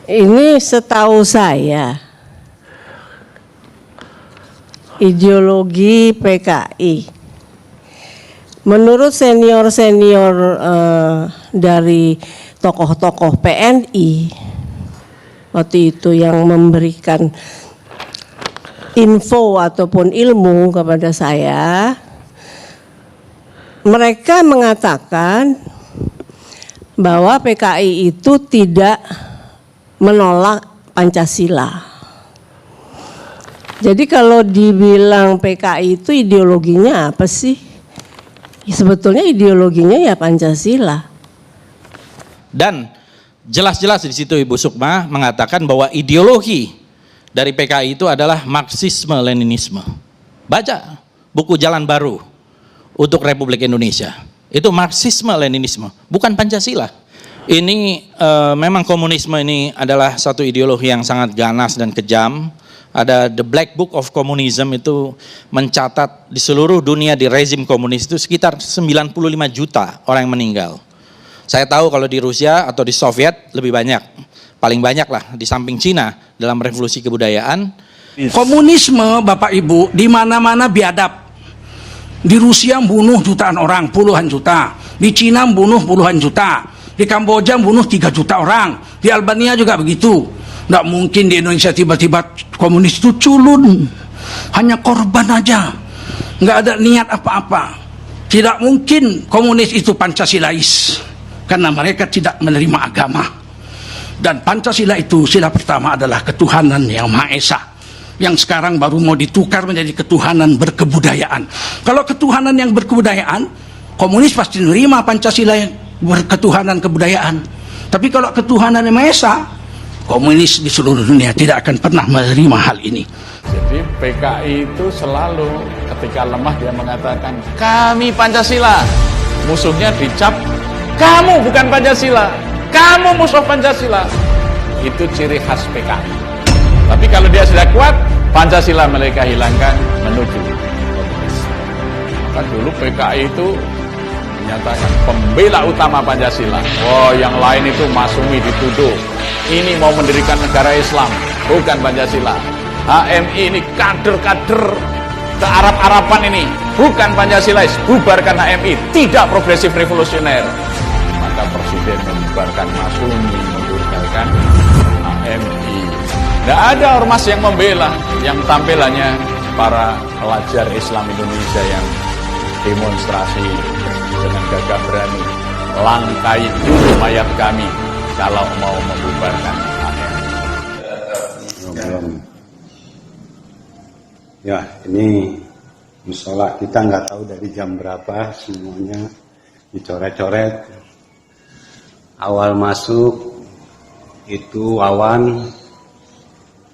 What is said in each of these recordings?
Ini setahu saya ideologi PKI. Menurut senior-senior dari tokoh-tokoh PNI waktu itu yang memberikan info ataupun ilmu kepada saya, mereka mengatakan bahwa PKI itu tidak menolak Pancasila. Jadi kalau dibilang PKI itu ideologinya apa sih? Sebetulnya ideologinya ya Pancasila. Dan jelas-jelas di situ Ibu Sukma mengatakan bahwa ideologi dari PKI itu adalah Marxisme-Leninisme. Baca buku Jalan Baru untuk Republik Indonesia. Itu Marxisme-Leninisme, bukan Pancasila. Ini memang komunisme ini adalah satu ideologi yang sangat ganas dan kejam. Ada The Black Book of Communism itu mencatat di seluruh dunia di rezim komunis itu sekitar 95 juta orang yang meninggal. Saya tahu kalau di Rusia atau di Soviet lebih banyak, paling banyak lah di samping Cina dalam revolusi kebudayaan. Komunisme Bapak Ibu di mana-mana biadab. Di Rusia bunuh jutaan orang, puluhan juta. Di Cina bunuh puluhan juta. Di Kamboja bunuh 3 juta orang. Di Albania juga begitu. Nggak mungkin di Indonesia tiba-tiba komunis itu culun. Hanya korban aja. Nggak ada niat apa-apa. Tidak mungkin komunis itu Pancasilais. Karena mereka tidak menerima agama. Dan Pancasila itu sila pertama adalah ketuhanan yang Maha Esa. Yang sekarang baru mau ditukar menjadi ketuhanan berkebudayaan. Kalau ketuhanan yang berkebudayaan, komunis pasti menerima Pancasila yang berketuhanan kebudayaan. Tapi kalau ketuhanan yang Maha Esa, komunis di seluruh dunia tidak akan pernah menerima hal ini. Jadi PKI itu selalu ketika lemah dia mengatakan kami Pancasila, musuhnya dicap kamu bukan Pancasila, kamu musuh Pancasila. Itu ciri khas PKI. Tapi kalau dia sudah kuat, Pancasila mereka hilangkan menuju komunis. Kan dulu PKI itu menyatakan pembela utama Pancasila. Oh, yang lain itu masumi dituduh. Ini mau mendirikan negara Islam, bukan Pancasila. HMI ini kader-kader ke Arab-Araban ini, bukan Pancasilais. Bubarkan HMI, tidak progresif revolusioner. Maka Presiden membubarkan Masumi, membubarkan HMI. Tidak ada ormas yang membela, yang tampilannya para pelajar Islam Indonesia yang demonstrasi dengan gagah berani. Langkai dulu mayat kami kalau mau membubarkan HMI. Ya, ini musola kita nggak tahu dari jam berapa, semuanya dicoret-coret. Awal masuk itu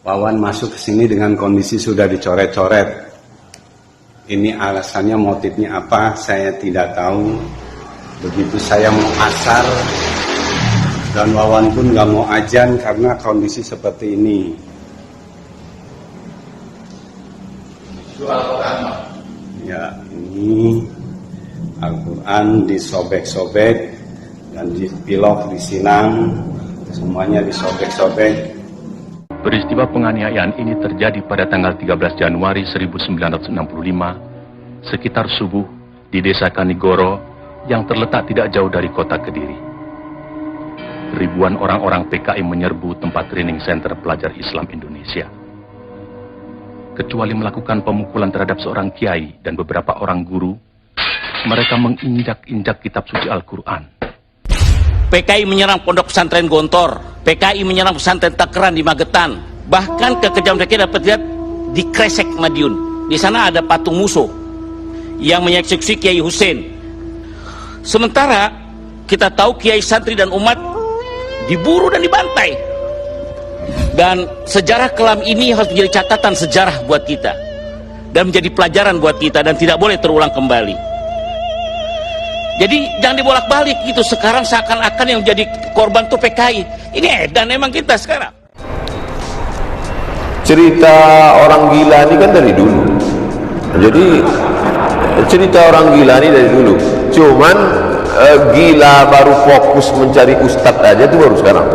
Wawan masuk ke sini dengan kondisi sudah dicoret-coret. Ini alasannya, motifnya apa, saya tidak tahu. Begitu saya mau asar, dan Wawan pun nggak mau ajan karena kondisi seperti ini. Ya, ini Al-Quran disobek-sobek dan dipilok, disinang, semuanya disobek-sobek. Peristiwa penganiayaan ini terjadi pada tanggal 13 Januari 1965 sekitar subuh di Desa Kanigoro yang terletak tidak jauh dari kota Kediri. Ribuan orang-orang PKI menyerbu tempat training center pelajar Islam Indonesia. Kecuali melakukan pemukulan terhadap seorang kiai dan beberapa orang guru, mereka menginjak-injak kitab suci Al-Quran. PKI menyerang pondok pesantren Gontor, PKI menyerang pesantren Takeran di Magetan, bahkan kekejam mereka dapat lihat di Kresek Madiun. Di sana ada patung musuh yang menyeksekusi Kiai Hussein. Sementara kita tahu kiai santri dan umat diburu dan dibantai. Dan sejarah kelam ini harus menjadi catatan sejarah buat kita dan menjadi pelajaran buat kita dan tidak boleh terulang kembali. Jadi jangan dibolak-balik gitu. Sekarang seakan-akan yang menjadi korban tuh PKI. Ini edan emang kita sekarang. Cerita orang gila ini kan dari dulu. Jadi cerita orang gila ini dari dulu. Cuman gila baru fokus mencari ustadz aja itu baru sekarang.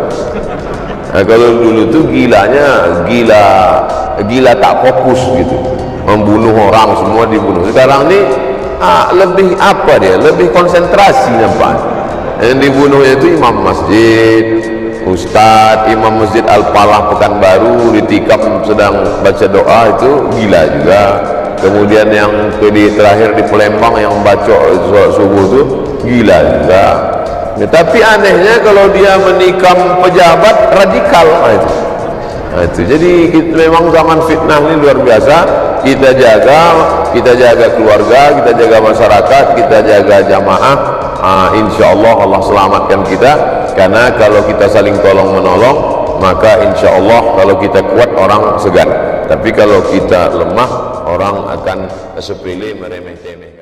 Nah, kalau dulu tuh gilanya gila tak fokus gitu, membunuh orang semua dibunuh. Sekarang ini lebih apa dia? Lebih konsentrasi nampak. Yang dibunuhnya itu imam masjid, ustadz, imam masjid Al-Falah Pekanbaru ditikam sedang baca doa, itu gila juga. Kemudian yang terakhir di Palembang yang baca sholat subuh itu gila juga. Ya, tapi anehnya kalau dia menikam pejabat radikal, itu. Jadi memang zaman fitnah ini luar biasa. Kita jaga keluarga, kita jaga masyarakat, kita jaga jamaah. Insya Allah selamatkan kita. Karena kalau kita saling tolong menolong, maka insya Allah kalau kita kuat orang segan. Tapi kalau kita lemah, orang akan sepele meremeh-temeh.